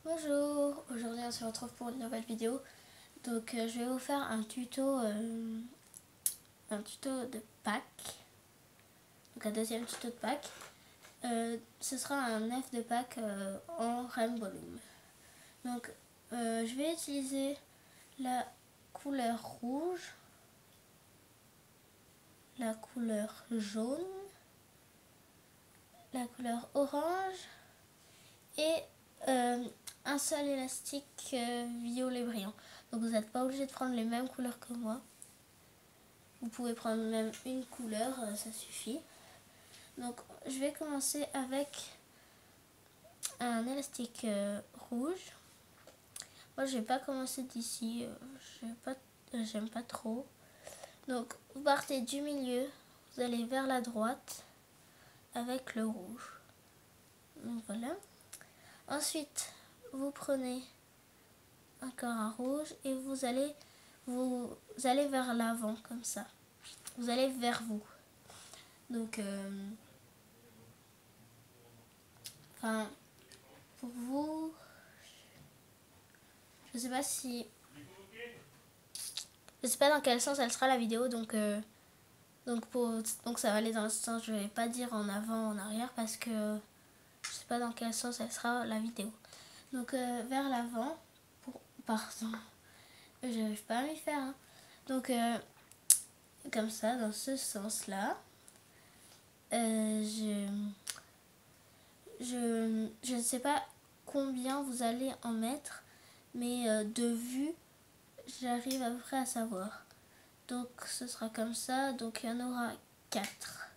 Bonjour, aujourd'hui on se retrouve pour une nouvelle vidéo. Donc je vais vous faire un tuto de Pâques. Donc un deuxième tuto de Pâques. Ce sera un œuf de Pâques en Rainbow Loom. Donc je vais utiliser la couleur rouge, la couleur jaune, la couleur orange et un seul élastique violet brillant. Donc vous n'êtes pas obligé de prendre les mêmes couleurs que moi. Vous pouvez prendre même une couleur, ça suffit. Donc je vais commencer avec un élastique rouge. Moi je vais pas commencer d'ici, j'aime pas trop. Donc vous partez du milieu, vous allez vers la droite avec le rouge. Donc voilà. Ensuite vous prenez encore un rouge et vous allez vers l'avant comme ça. Vous allez vers vous. Donc pour vous, je sais pas si, je sais pas dans quel sens elle sera la vidéo, donc ça va aller dans le sens, je vais pas dire en avant, en arrière parce que je sais pas dans quel sens elle sera la vidéo. Donc vers l'avant, pardon, j'arrive pas à m'y faire. Hein. Donc comme ça, dans ce sens-là, je ne sais pas combien vous allez en mettre, mais de vue, j'arrive à peu près à savoir. Donc ce sera comme ça, donc il y en aura 4.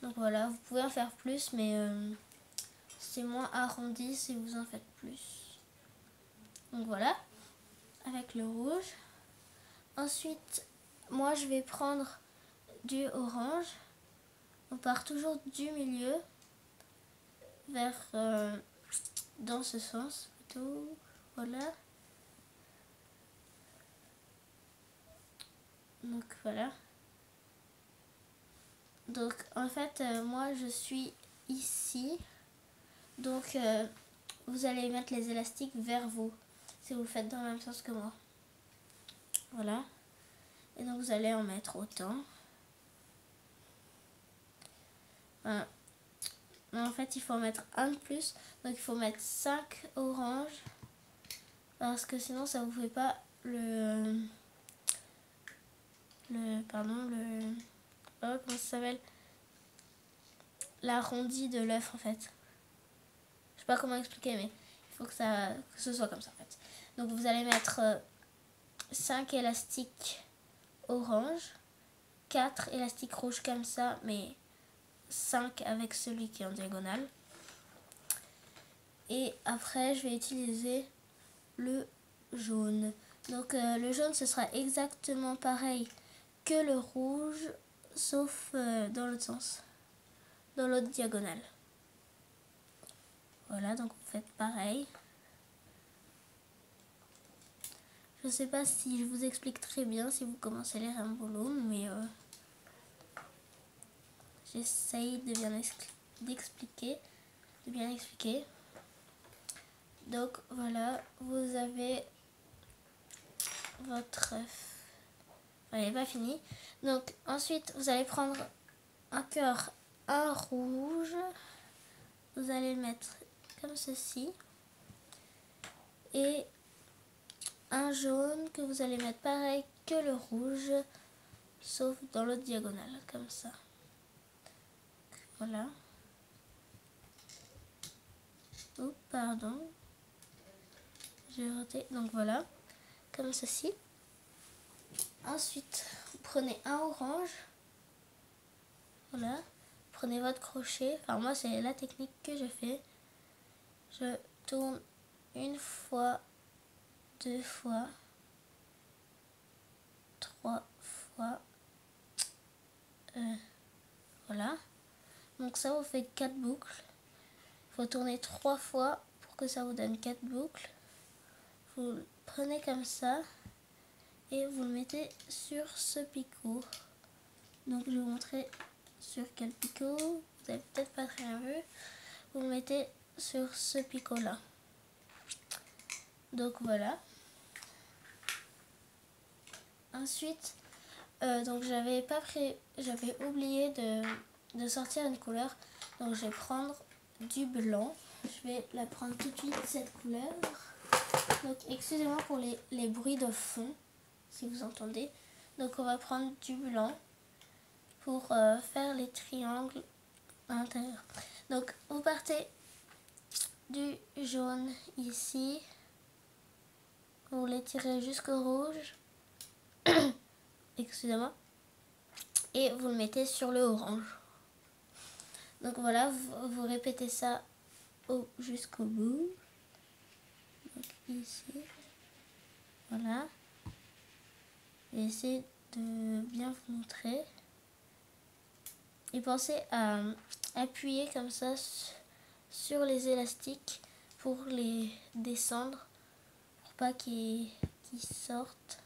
Donc voilà, vous pouvez en faire plus, mais c'est moins arrondi si vous en faites plus. Donc voilà, avec le rouge. Ensuite, moi je vais prendre du orange. On part toujours du milieu vers dans ce sens plutôt. Voilà. Donc voilà. Donc en fait moi je suis ici. Donc vous allez mettre les élastiques vers vous si vous le faites dans le même sens que moi. Voilà. Et donc vous allez en mettre autant. Voilà. Mais en fait il faut en mettre un de plus. Donc il faut mettre 5 oranges. Parce que sinon ça vous fait pas comment ça s'appelle, l'arrondi de l'œuf en fait. Je sais pas comment expliquer, mais il faut que ce soit comme ça en fait. Donc vous allez mettre 5 élastiques orange, 4 élastiques rouges comme ça, mais 5 avec celui qui est en diagonale. Et après je vais utiliser le jaune. Donc le jaune ce sera exactement pareil que le rouge, sauf dans l'autre sens, dans l'autre diagonale. Voilà, donc vous faites pareil. Je sais pas si je vous explique très bien si vous commencez les Rainbow Loom, mais j'essaye de bien expliquer. Donc voilà, vous avez votre œuf. Elle n'est pas finie. Donc ensuite, vous allez prendre encore un rouge. Vous allez le mettre comme ceci. Et un jaune que vous allez mettre pareil que le rouge, sauf dans l'autre diagonale, comme ça. Voilà. Oh, pardon. J'ai raté. Donc voilà, comme ceci. Ensuite, vous prenez un orange. Voilà. Prenez votre crochet. Enfin, moi, c'est la technique que je fais. Je tourne une fois, 2 fois, 3 fois. Voilà. Donc ça vous fait 4 boucles. Il faut tourner 3 fois pour que ça vous donne 4 boucles. Vous le prenez comme ça et vous le mettez sur ce picot. Donc je vais vous montrer sur quel picot. Vous n'avez peut-être pas très bien vu. Vous le mettez sur ce picot là. Donc voilà. Ensuite, donc j'avais oublié de sortir une couleur. Donc je vais prendre du blanc. Je vais la prendre tout de suite, cette couleur. Donc excusez-moi pour les bruits de fond, si vous entendez. Donc on va prendre du blanc pour faire les triangles à l'intérieur. Donc vous partez du jaune ici. Vous les tirez jusqu'au rouge. Excusez-moi. Et vous le mettez sur le orange. Donc voilà, vous répétez ça jusqu'au bout. Donc ici. Voilà. Je vais essayer de bien vous montrer. Et pensez à appuyer comme ça sur les élastiques pour les descendre. Pour pas qu'ils sortent.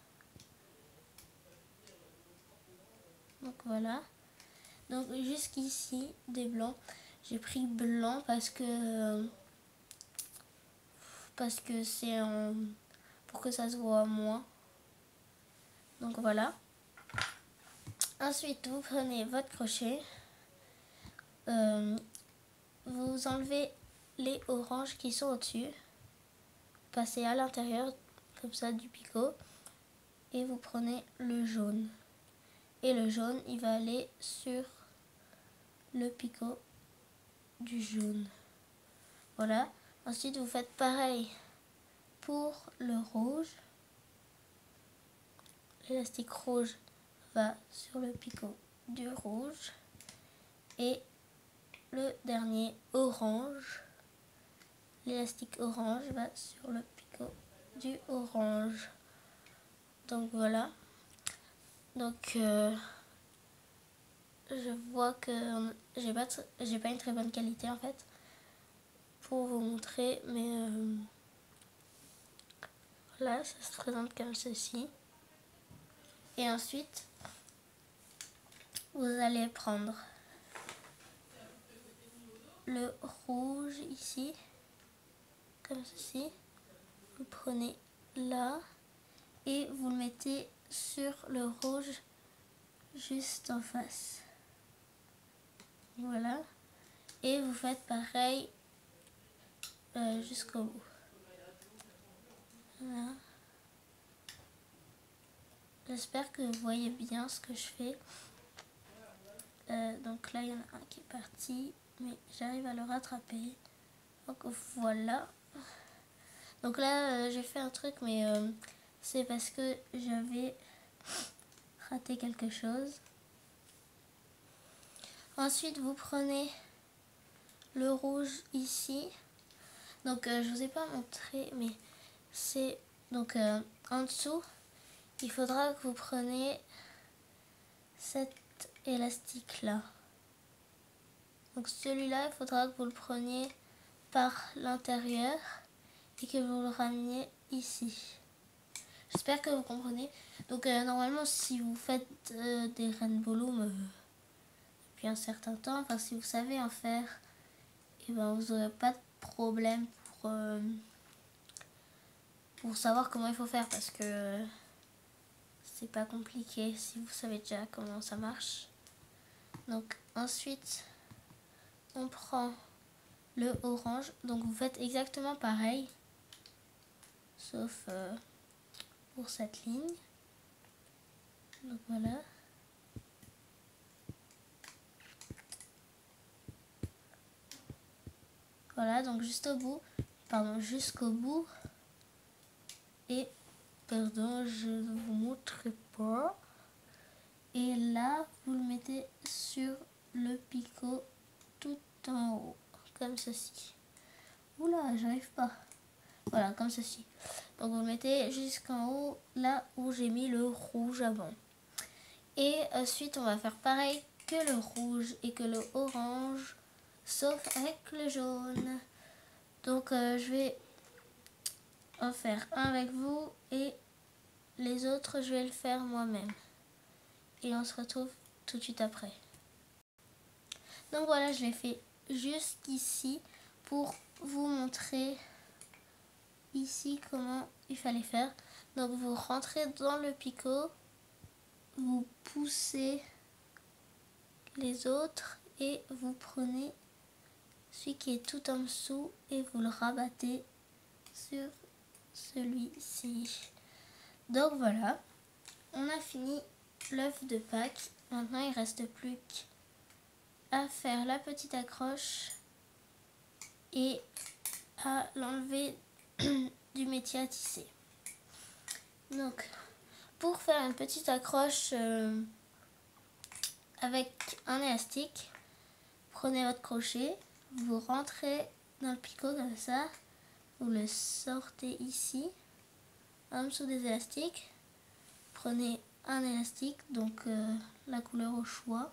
Donc voilà. Donc jusqu'ici des blancs. J'ai pris blanc parce que c'est pour que ça se voit moins. Donc voilà. Ensuite vous prenez votre crochet. Vous enlevez les oranges qui sont au-dessus. Passez à l'intérieur comme ça du picot. Et vous prenez le jaune. Et le jaune il va aller sur le picot du jaune. Voilà. Ensuite vous faites pareil pour le rouge. L'élastique rouge va sur le picot du rouge. Et le dernier orange. L'élastique orange va sur le picot du orange. Donc voilà. Donc je vois que j'ai pas une très bonne qualité en fait pour vous montrer, mais voilà, ça se présente comme ceci. Et ensuite vous allez prendre le rouge ici comme ceci. Vous le prenez là et vous le mettez sur le rouge juste en face. Voilà. Et vous faites pareil jusqu'au bout. Voilà. J'espère que vous voyez bien ce que je fais. Donc là, il y en a un qui est parti, mais j'arrive à le rattraper. Donc voilà. Donc là, j'ai fait un truc, mais c'est parce que j'avais raté quelque chose. Ensuite, vous prenez le rouge ici. Donc je vous ai pas montré, mais c'est donc en dessous. Il faudra que vous preniez cet élastique là. Donc celui-là, il faudra que vous le preniez par l'intérieur et que vous le rameniez ici. J'espère que vous comprenez. Donc normalement, si vous faites des rainbow loom depuis un certain temps, enfin si vous savez en faire, et ben vous n'aurez pas de problème pour savoir comment il faut faire, parce que c'est pas compliqué si vous savez déjà comment ça marche. Donc ensuite on prend le orange, donc vous faites exactement pareil sauf pour cette ligne. Donc voilà. Voilà, donc jusqu'au bout. Et pardon, je ne vous montrerai pas. Et là, vous le mettez sur le picot tout en haut, comme ceci. Oula, j'arrive pas. Voilà, comme ceci. Donc vous le mettez jusqu'en haut, là où j'ai mis le rouge avant. Et ensuite, on va faire pareil que le rouge et que le orange, sauf avec le jaune. Donc je vais en faire un avec vous et les autres, je vais le faire moi-même. Et on se retrouve tout de suite après. Donc voilà, je l'ai fait jusqu'ici pour vous montrer ici comment il fallait faire. Donc vous rentrez dans le picot, vous poussez les autres et vous prenez celui qui est tout en dessous et vous le rabattez sur celui-ci. Donc voilà, on a fini l'œuf de Pâques. Maintenant il ne reste plus qu'à faire la petite accroche et à l'enlever du métier à tisser. Donc pour faire une petite accroche avec un élastique, prenez votre crochet, vous rentrez dans le picot comme ça, vous le sortez ici, en dessous des élastiques, prenez un élastique, donc la couleur au choix.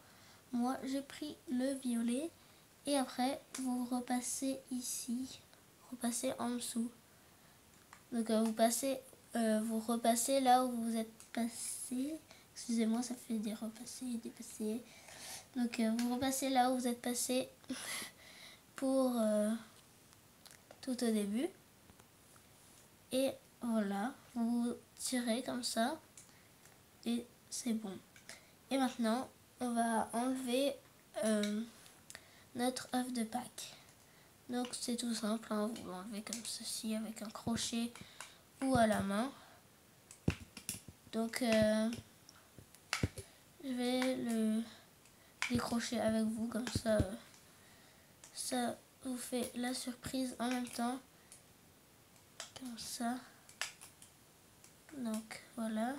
Moi j'ai pris le violet et après vous repassez ici, repassez en dessous. Donc vous repassez là où vous êtes passé. Excusez-moi, ça fait des repassés et des passés. Donc vous repassez là où vous êtes passé pour tout au début. Et voilà, vous tirez comme ça et c'est bon. Et maintenant, on va enlever notre œuf de Pâques. Donc c'est tout simple, hein, vous l'enlevez comme ceci avec un crochet ou à la main. Donc je vais le décrocher avec vous comme ça. Ça vous fait la surprise en même temps. Comme ça. Donc voilà.